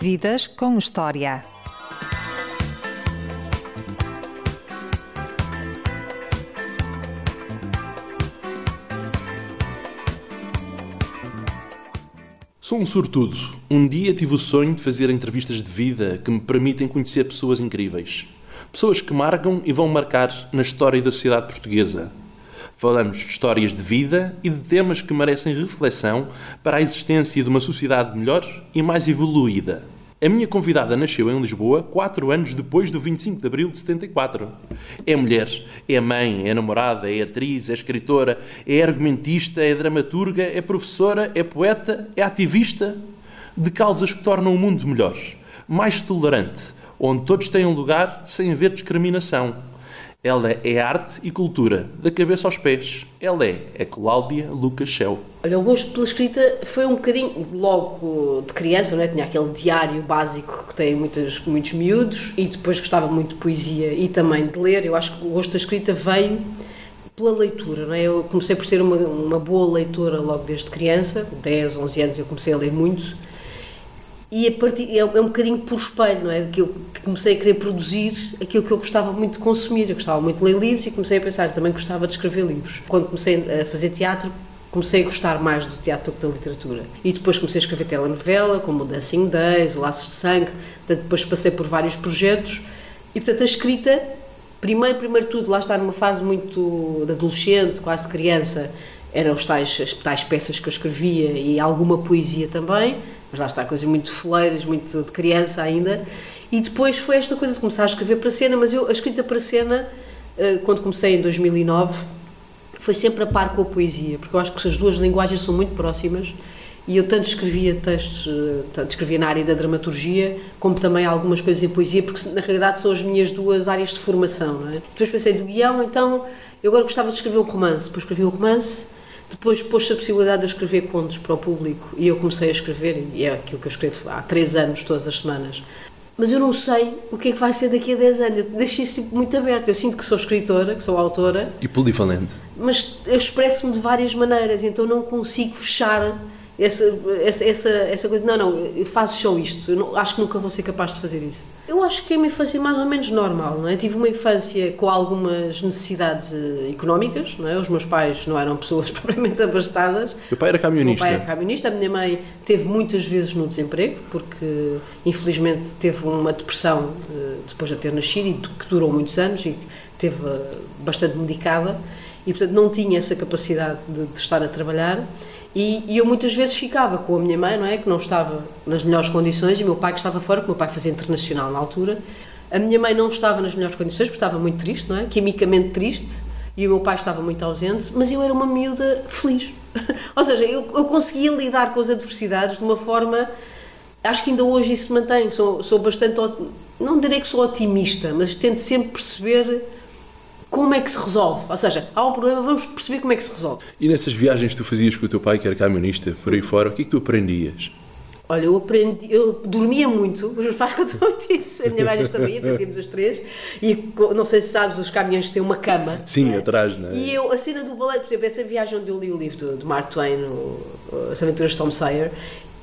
Vidas com História. Sou um sortudo. Um dia tive o sonho de fazer entrevistas de vida que me permitem conhecer pessoas incríveis. Pessoas que marcam e vão marcar na história da sociedade portuguesa. Falamos de histórias de vida e de temas que merecem reflexão para a existência de uma sociedade melhor e mais evoluída. A minha convidada nasceu em Lisboa 4 anos depois do 25 de Abril de 74. É mulher, é mãe, é namorada, é atriz, é escritora, é argumentista, é dramaturga, é professora, é poeta, é ativista de causas que tornam o mundo melhor, mais tolerante, onde todos têm um lugar sem haver discriminação. Ela é arte e cultura, da cabeça aos pés. Ela é Cláudia Lucas Schell. Olha, o gosto pela escrita foi um bocadinho, logo de criança, não é? Tinha aquele diário básico que tem muitos miúdos, e depois gostava muito de poesia e também de ler. Eu acho que o gosto da escrita veio pela leitura, não é? Eu comecei por ser uma boa leitora logo desde criança, 10, 11 anos eu comecei a ler muito. E é um bocadinho por espelho, não é? Que eu comecei a querer produzir aquilo que eu gostava muito de consumir. Eu gostava muito de ler livros e comecei a pensar que também gostava de escrever livros. Quando comecei a fazer teatro, comecei a gostar mais do teatro do que da literatura. E depois comecei a escrever telenovela, como o Dancing Days, o Laços de Sangue. Portanto, depois passei por vários projetos. E, portanto, a escrita, primeiro tudo, lá está numa fase muito de adolescente, quase criança, eram as tais peças que eu escrevia e alguma poesia também. Mas lá está, coisas muito foleiras, muito de criança ainda. E depois foi esta coisa de começar a escrever para cena, mas a escrita para cena, quando comecei em 2009, foi sempre a par com a poesia, porque eu acho que as duas linguagens são muito próximas, e eu tanto escrevia textos, tanto escrevia na área da dramaturgia, como também algumas coisas em poesia, porque na realidade são as minhas duas áreas de formação, não é? Depois pensei do guião, então eu agora gostava de escrever um romance, depois escrevi um romance. Depois pôs-se a possibilidade de eu escrever contos para o público e eu comecei a escrever, e é aquilo que eu escrevo há 3 anos, todas as semanas. Mas eu não sei o que é que vai ser daqui a 10 anos, eu deixei isso muito aberto. Eu sinto que sou escritora, que sou autora. E polivalente. Mas eu expresso-me de várias maneiras, então não consigo fechar essa coisa. Não, eu faço só isto, acho que nunca vou ser capaz de fazer isso. Eu acho que a minha infância é mais ou menos normal, não é? Tive uma infância com algumas necessidades económicas, não é? Os meus pais não eram pessoas propriamente abastadas. O teu pai era camionista? O meu pai era camionista, a minha mãe teve muitas vezes no desemprego, porque infelizmente teve uma depressão depois de eu ter nascido, e que durou muitos anos, e esteve bastante medicada, e portanto não tinha essa capacidade de estar a trabalhar. E eu muitas vezes ficava com a minha mãe, não é? Que não estava nas melhores condições, e o meu pai que estava fora, porque o meu pai fazia internacional na altura. A minha mãe não estava nas melhores condições, porque estava muito triste, não é? Quimicamente triste, e o meu pai estava muito ausente, mas eu era uma miúda feliz. Ou seja, eu conseguia lidar com as adversidades de uma forma, acho que ainda hoje isso se mantém. Sou bastante, não direi que sou otimista, mas tento sempre perceber como é que se resolve, ou seja, há um problema, vamos perceber como é que se resolve. E nessas viagens que tu fazias com o teu pai, que era camionista, por aí fora, o que é que tu aprendias? Olha, eu dormia muito, os meus pais contam muito isso, a minha mãe também, tínhamos as 3, e não sei se sabes, os caminhões têm uma cama. Sim, não é? Atrás, não é? E a cena do balé, por exemplo, essa viagem onde eu li o livro de Mark Twain, As Aventuras de Tom Sawyer,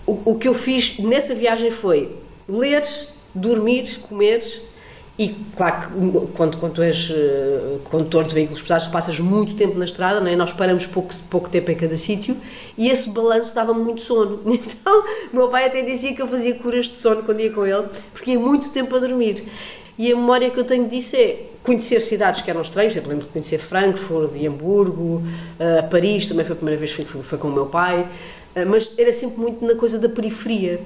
o que eu fiz nessa viagem foi ler, dormir, comer. E claro que quando tu és condutor de veículos pesados, tu passas muito tempo na estrada, não é? Nós paramos pouco tempo em cada sítio, e esse balanço dava-me muito sono. Então o meu pai até dizia que eu fazia curas de sono quando ia com ele, porque ia muito tempo a dormir. E a memória que eu tenho disso é conhecer cidades que eram estranhas. Eu lembro de conhecer Frankfurt, de Hamburgo, Paris, também foi a primeira vez que foi com o meu pai, mas era sempre muito na coisa da periferia.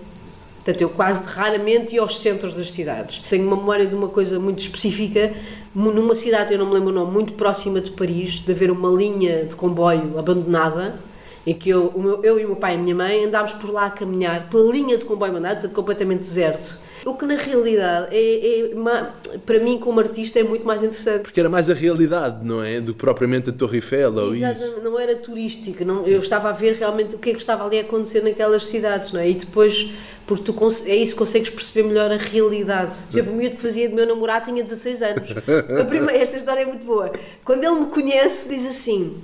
Portanto, eu quase raramente ia aos centros das cidades. Tenho uma memória de uma coisa muito específica, numa cidade, eu não me lembro o nome, muito próxima de Paris, de haver uma linha de comboio abandonada, em que eu e o meu pai e a minha mãe andámos por lá a caminhar, pela linha de comboio abandonada, completamente deserto. O que na realidade, para mim como artista, é muito mais interessante. Porque era mais a realidade, não é? Do que propriamente a Torre Eiffel ou Exato, isso. Não era turística, eu estava a ver realmente o que é que estava ali a acontecer naquelas cidades, não é? E depois, porque é isso que consegues perceber melhor a realidade. Por exemplo, o miúdo que fazia de meu namorado tinha 16 anos. Esta história é muito boa. Quando ele me conhece, diz assim: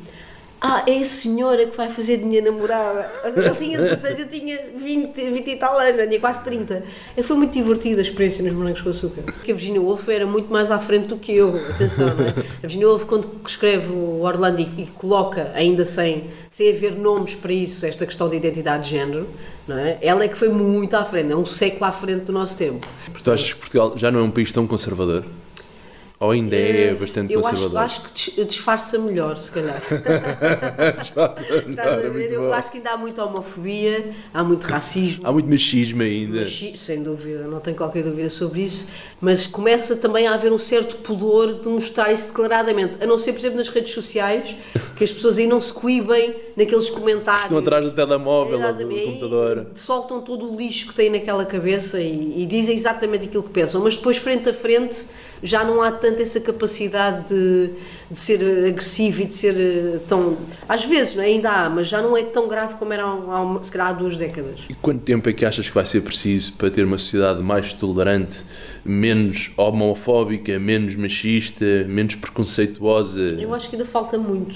é a senhora que vai fazer de minha namorada. Ele tinha 16, eu tinha 20 e tal anos, eu tinha quase 30. Foi muito divertida a experiência nos Morangos com Açúcar. Porque a Virginia Woolf era muito mais à frente do que eu, atenção, não é? A Virginia Woolf, quando escreve o Orlando e coloca, ainda sem haver nomes para isso, esta questão de identidade de género, não é? Ela é que foi muito à frente, é um século à frente do nosso tempo. Porque tu achas que Portugal já não é um país tão conservador? Ou ainda é bastante conservador? Eu acho que disfarça melhor, se calhar. Eu acho que ainda há muita homofobia, há muito racismo. Há muito machismo ainda. Sem dúvida, não tenho qualquer dúvida sobre isso. Mas começa também a haver um certo pudor de mostrar isso declaradamente. A não ser, por exemplo, nas redes sociais, que as pessoas aí não se coíbem naqueles comentários. Estão atrás do telemóvel ou do computador. Soltam todo o lixo que têm naquela cabeça e dizem exatamente aquilo que pensam. Mas depois, frente a frente, já não há tanto essa capacidade de ser agressivo e de ser tão... Às vezes, não é? Ainda há, mas já não é tão grave como era se calhar há 2 décadas. E quanto tempo é que achas que vai ser preciso para ter uma sociedade mais tolerante, menos homofóbica, menos machista, menos preconceituosa? Eu acho que ainda falta muito.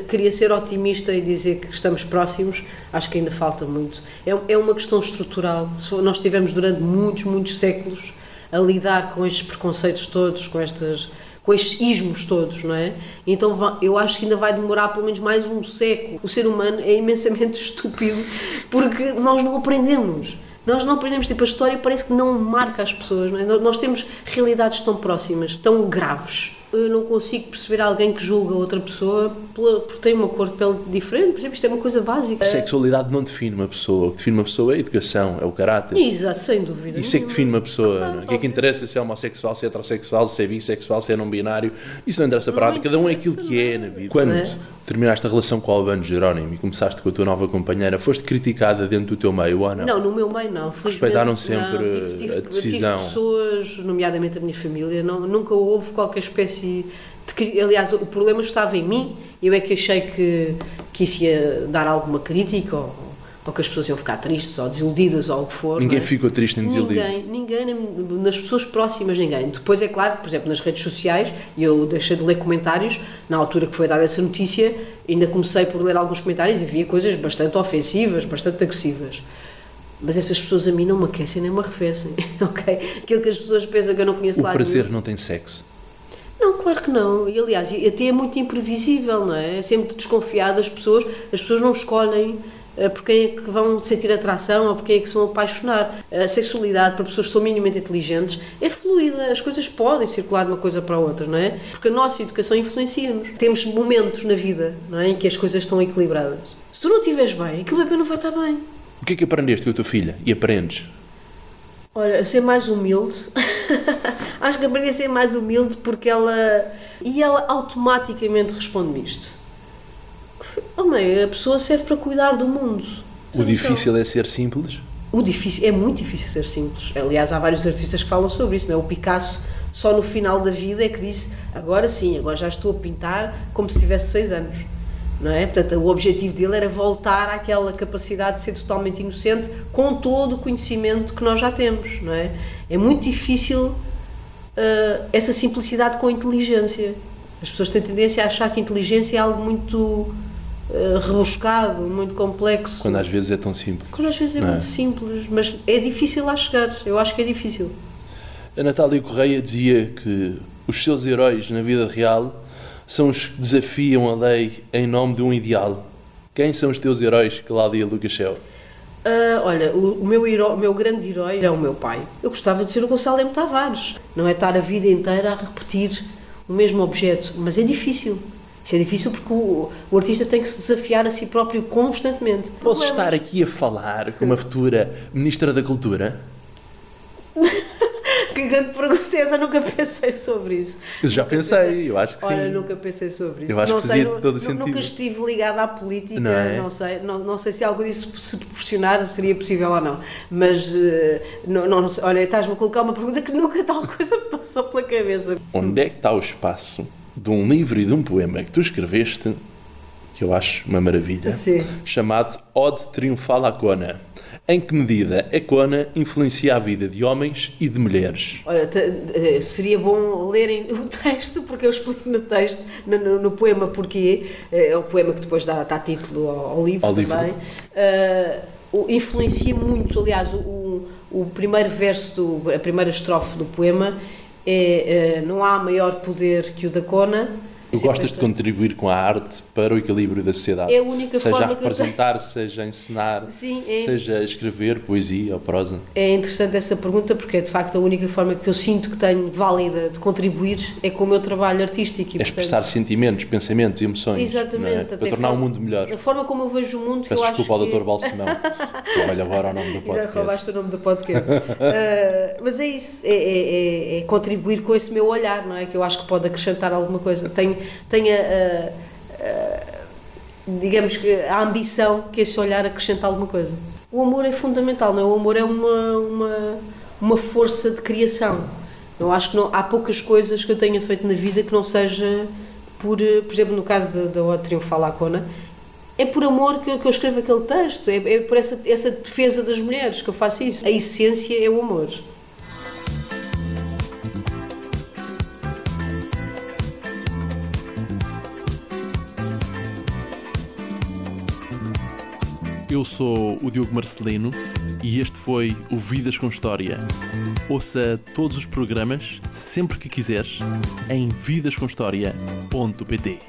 Queria ser otimista e dizer que estamos próximos, acho que ainda falta muito. É uma questão estrutural. Nós tivemos durante muitos séculos a lidar com estes preconceitos todos, com estes ismos todos, não é? Então eu acho que ainda vai demorar pelo menos mais um século. O ser humano é imensamente estúpido porque nós não aprendemos. Tipo, a história parece que não marca as pessoas, não é? Nós temos realidades tão próximas, tão graves. Eu não consigo perceber alguém que julga outra pessoa porque tem uma cor de pele diferente. Por exemplo, isto é uma coisa básica. A sexualidade não define uma pessoa. O que define uma pessoa é a educação, é o caráter. Exato, sem dúvida. Isso é que define uma pessoa. Não é? O que é que interessa se é homossexual, se é heterossexual, se é bissexual, se é não binário? Isso não interessa para nada. Cada um é aquilo que é na vida. Quando terminaste a relação com o Albano Jerónimo e começaste com a tua nova companheira, foste criticada dentro do teu meio ou não? Não, no meu meio não. Respeitaram sempre a decisão. Tive pessoas, nomeadamente a minha família, nunca houve qualquer espécie de... Aliás, o problema estava em mim. Eu é que achei que isso ia dar alguma crítica ou que as pessoas iam ficar tristes ou desiludidas ou o que for. Ninguém ficou triste nem desiludido. Ninguém, nas pessoas próximas, ninguém. Depois é claro, por exemplo, nas redes sociais, eu deixei de ler comentários, na altura que foi dada essa notícia, ainda comecei por ler alguns comentários e havia coisas bastante ofensivas, bastante agressivas. Mas essas pessoas a mim não me aquecem nem me arrefecem, ok? Aquilo que as pessoas pensam que eu não conheço lá. O prazer não tem sexo? Não, claro que não. E aliás, até é muito imprevisível, não é? É sempre desconfiado as pessoas não escolhem por quem é que vão sentir atração ou por quem é que se vão apaixonar. A sexualidade, para pessoas que são minimamente inteligentes, é fluida, as coisas podem circular de uma coisa para a outra, não é? Porque a nossa educação influencia-nos. Temos momentos na vida, não é, em que as coisas estão equilibradas. Se tu não estiveres bem, aquele bebê não vai estar bem. O que é que aprendeste com a tua filha? E aprendes? Olha, a ser mais humilde. Acho que aprendi a ser mais humilde porque ela automaticamente responde-me isto. A pessoa serve para cuidar do mundo. O difícil é ser simples? É muito difícil ser simples. Aliás, há vários artistas que falam sobre isso, não é? O Picasso, só no final da vida, é que disse: agora sim, agora já estou a pintar como se tivesse 6 anos. Não é? Portanto, o objetivo dele era voltar àquela capacidade de ser totalmente inocente com todo o conhecimento que nós já temos, não é? É muito difícil essa simplicidade com a inteligência. As pessoas têm tendência a achar que a inteligência é algo muito rebuscado, muito complexo. Quando às vezes é tão simples. Quando às vezes é muito simples, mas é difícil lá chegar. Eu acho que é difícil. A Natália Correia dizia que os seus heróis na vida real são os que desafiam a lei em nome de um ideal. Quem são os teus heróis, Cláudia Lucachel? Olha, o meu grande herói é o meu pai. Eu gostava de ser o Gonçalo M. Tavares. Não é estar a vida inteira a repetir o mesmo objeto, mas é difícil. Isso é difícil porque o artista tem que se desafiar a si próprio constantemente. Posso estar aqui a falar com uma futura Ministra da Cultura? Que grande pergunta é essa, eu nunca pensei sobre isso. Eu já pensei, eu acho que sim. Olha, nunca pensei sobre isso. Eu acho que fazia todo o sentido. Nunca estive ligada à política, não sei se algo disso se proporcionar seria possível ou não. Mas, não sei, olha, estás-me a colocar uma pergunta que nunca tal coisa me passou pela cabeça. Onde é que está o espaço de um livro e de um poema que tu escreveste, que eu acho uma maravilha, sim, chamado Ode Triunfal à Cona, Em que medida a Kona influencia a vida de homens e de mulheres? Olha, seria bom lerem o texto, porque eu explico no texto, no poema porquê, é o poema que depois dá título ao livro também. Influencia muito, aliás, o primeiro verso, a primeira estrofe do poema é não há maior poder que o da Kona. Tu gostas de contribuir com a arte para o equilíbrio da sociedade? É a única forma seja a representar, seja a encenar, sim, seja a escrever poesia ou prosa. É interessante essa pergunta, porque é de facto a única forma que eu sinto que tenho válida de contribuir é com o meu trabalho artístico. É expressar sentimentos, pensamentos e emoções. Exatamente. Para tornar o mundo melhor. A forma como eu vejo o mundo, Peço eu acho desculpa ao Dr. Balsemão, que olha agora o nome do podcast. Já roubaste o nome do podcast. Mas é isso, é contribuir com esse meu olhar, não é? Que eu acho que pode acrescentar alguma coisa. Digamos que a ambição que esse olhar acrescenta alguma coisa. O amor é fundamental, não é? O amor é uma força de criação. Eu acho que há poucas coisas que eu tenha feito na vida que não seja por exemplo, no caso da Ode Triunfal à Kona, é por amor que eu escrevo aquele texto, é por essa defesa das mulheres que eu faço isso. A essência é o amor. Eu sou o Diogo Marcelino e este foi o Vidas com História. Ouça todos os programas, sempre que quiseres, em vidascomhistoria.pt.